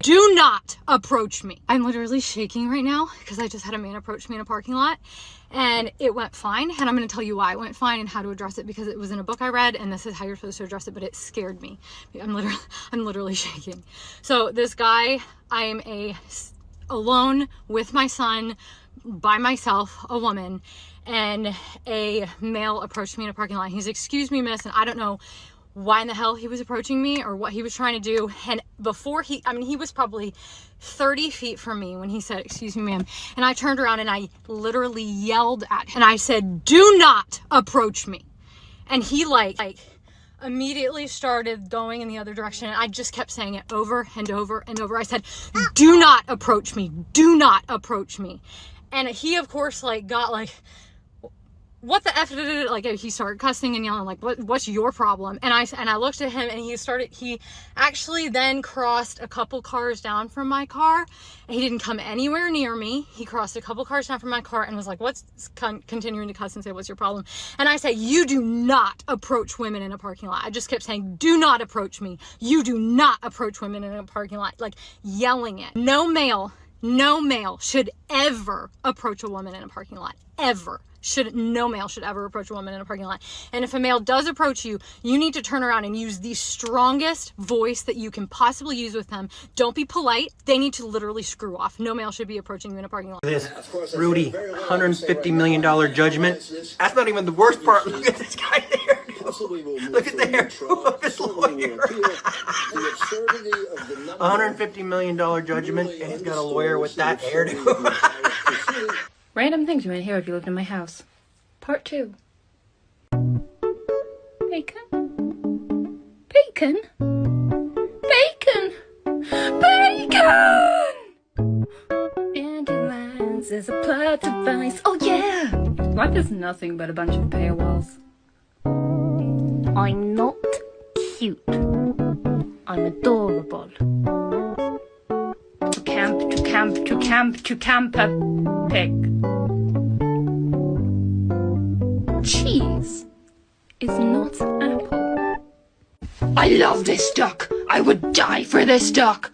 Do not approach me. I'm literally shaking right now because I just had a man approach me in a parking lot and it went fine. And I'm going to tell you why it went fine and how to address it, because it was in a book I read and this is how you're supposed to address it, but it scared me. I'm literally shaking. So this guy, I am alone with my son, by myself, a woman, and a male approached me in a parking lot. He's, "Excuse me, miss," and I don't know why in the hell he was approaching me or what he was trying to do. And before he was probably 30 feet from me when he said, "Excuse me, ma'am." And I turned around and I literally yelled at him and I said, "Do not approach me." And he like immediately started going in the other direction. And I just kept saying it over and over and over. I said, "Do not approach me. Do not approach me." And he, of course, like got like, "What the F?" Like he started cussing and yelling, like, what's your problem? And I looked at him and he actually then crossed a couple cars down from my car. And he didn't come anywhere near me. He crossed a couple cars down from my car and was like, continuing to cuss and say, "What's your problem?" And I say, "You do not approach women in a parking lot." I just kept saying, "Do not approach me. You do not approach women in a parking lot," like yelling it. No male should ever approach a woman in a parking lot, ever. No male should ever approach a woman in a parking lot. And if a male does approach you, you need to turn around and use the strongest voice that you can possibly use with them. Don't be polite. They need to literally screw off. No male should be approaching you in a parking lot. This Rudy, $150 million judgment. That's not even the worst part. Look at this guy there. Look at the hairdo of his lawyer. $150 million judgment, and he's got a lawyer with that hairdo. Random things you might hear if you lived in my house. Part 2. Bacon? Bacon? Bacon! Bacon! Dandelions is a plot device. Oh yeah! Life is nothing but a bunch of paywalls. I'm not cute. I'm adorable. To camp a pig. Cheese is not apple. I love this duck. I would die for this duck.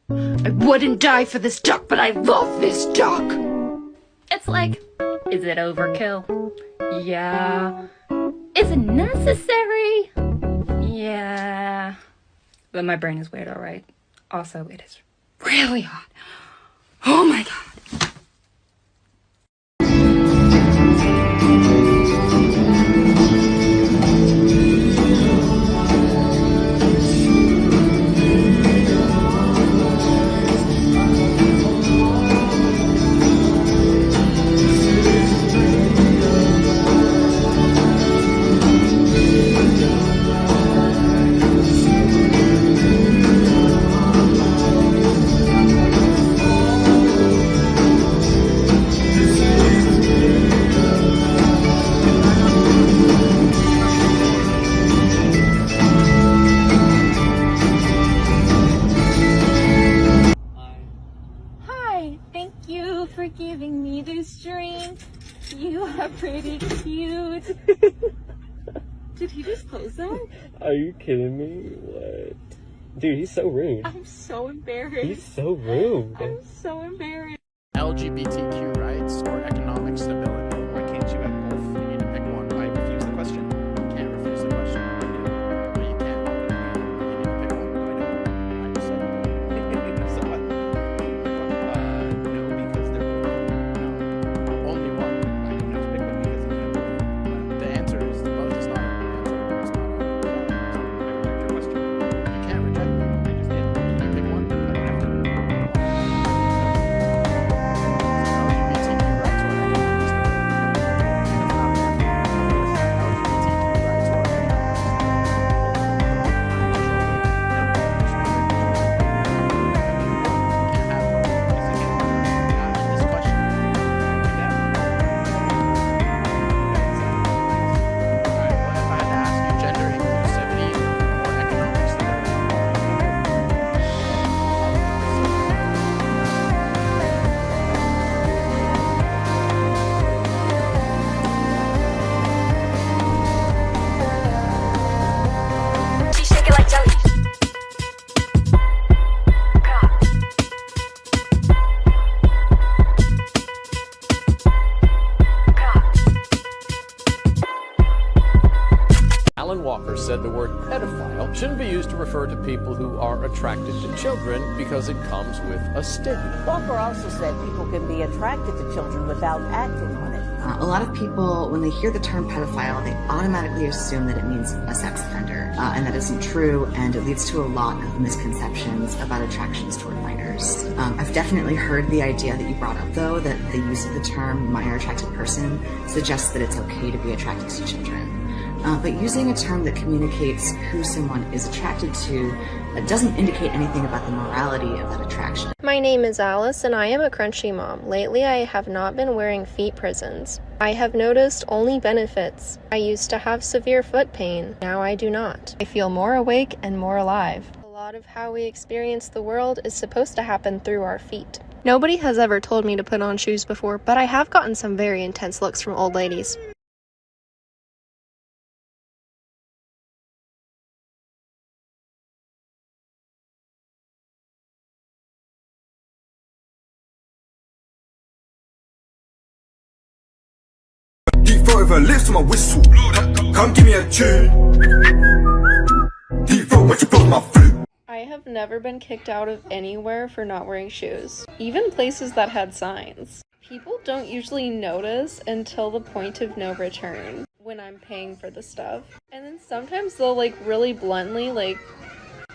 I wouldn't die for this duck, but I love this duck. It's like, is it overkill? Yeah. Is it necessary? Yeah. But my brain is weird, alright. Also, it is really hot. Oh my god. For giving me this drink. You are pretty cute. Did he just close that? Are you kidding me? What? Dude, he's so rude. I'm so embarrassed. He's so rude. I'm so embarrassed. LGBTQ rights or economic stability? Why can't you have both? You need to pick one. I refuse the question. You can't refuse the question. I do. No, you can't. You need to pick one. I do. I just said so what? No, because they're both. No. Only one. I don't have to pick one because you can't both. The answer is both. It's not an answer. It's not a I reject your question. You can't reject it. I just did. You can pick one. I don't have to. refer to people who are attracted to children because it comes with a stigma. Walker also said people can be attracted to children without acting on it. A lot of people, when they hear the term pedophile, they automatically assume that it means a sex offender, and that isn't true, and it leads to a lot of misconceptions about attractions toward minors. I've definitely heard the idea that you brought up, though, that the use of the term minor attracted person suggests that it's okay to be attracted to children. But using a term that communicates who someone is attracted to doesn't indicate anything about the morality of that attraction. My name is Alice and I am a crunchy mom. Lately I have not been wearing feet prisons. I have noticed only benefits. I used to have severe foot pain. Now I do not. I feel more awake and more alive. A lot of how we experience the world is supposed to happen through our feet. Nobody has ever told me to put on shoes before, but I have gotten some very intense looks from old ladies. Deep throat with her lips to my whistle. Come give me a tune. Deep throat when you blow my flute. I have never been kicked out of anywhere for not wearing shoes, even places that had signs. People don't usually notice until the point of no return when I'm paying for the stuff. And then sometimes they'll really bluntly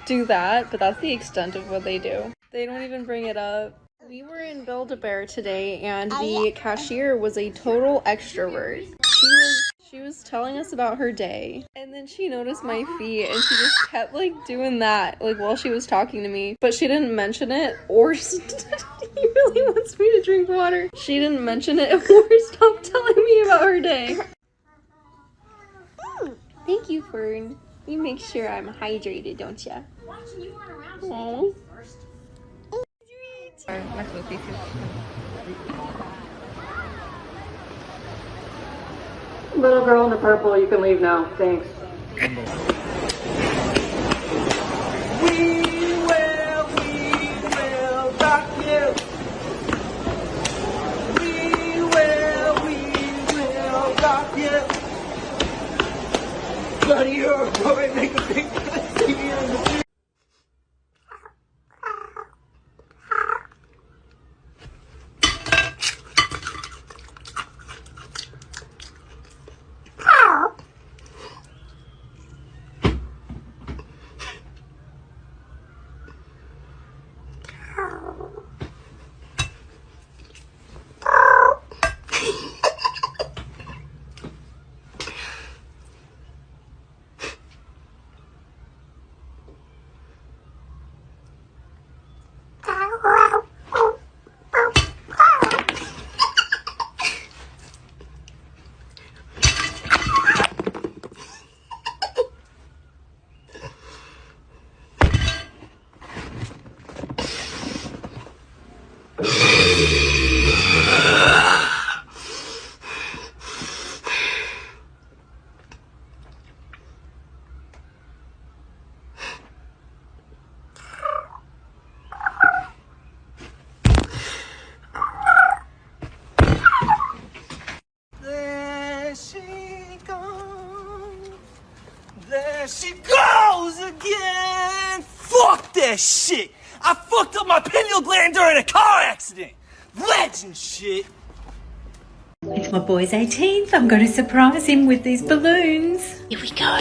do that, but that's the extent of what they do. They don't even bring it up. We were in Build-A-Bear today and the cashier was a total extrovert. She was telling us about her day and then she noticed my feet and she just kept doing that while she was talking to me, but she didn't mention it or he really wants me to drink water. She didn't mention it or stop telling me about her day. Thank you, Fern. You make sure I'm hydrated, don't ya? Aww. Little girl in the purple, you can leave now. Thanks. We will rock you. We will rock you. Buddy, you're a boy, make a big see you in the street. There she goes again! Fuck that shit! I fucked up my pineal gland during a car accident! Legend shit! It's my boy's 18th. I'm going to surprise him with these balloons. Here we go.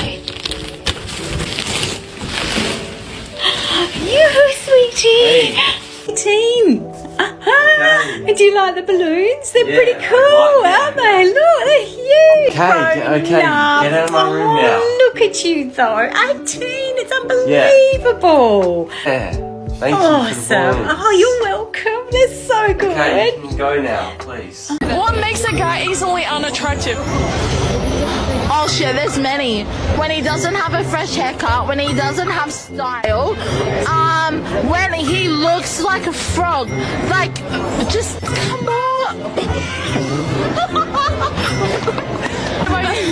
Yoo-hoo, sweetie! Hey. 18! Okay. Do you like the balloons? They're pretty cool, aren't they? Look, they're huge. Okay, get out of my room now. Look at you though. 18, it's unbelievable. Yeah. Thank you. Awesome. Oh, you're welcome. They're so good. Okay, you can go now, please. What makes a guy easily unattractive? Oh shit, there's many. When he doesn't have a fresh haircut, when he doesn't have style, when he looks like a frog. Just come on.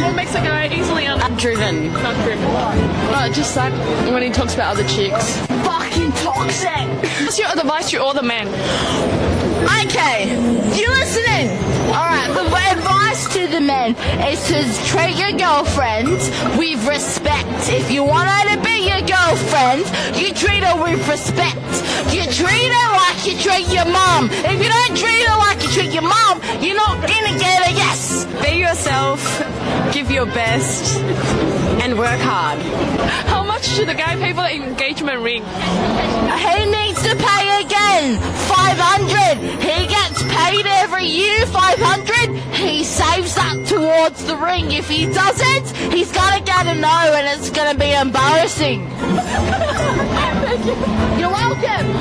What makes a guy easily Driven. Not driven. Just when he talks about other chicks. Fucking toxic. What's your advice to all the men? Okay, you listening? Alright, the advice to the men is to treat your girlfriend with respect. If you want her to be your girlfriend, you treat her with respect. You treat her like you treat your mom. If you don't treat her like you treat your mom, you're not gonna get a yes. Be yourself, give your best, and work hard. How much do the guy pay for the engagement ring? He needs to pay again. 500. He gets paid every year. 500. He saves that towards the ring. If he doesn't, he's gonna get a no, and it's gonna be embarrassing. You're welcome.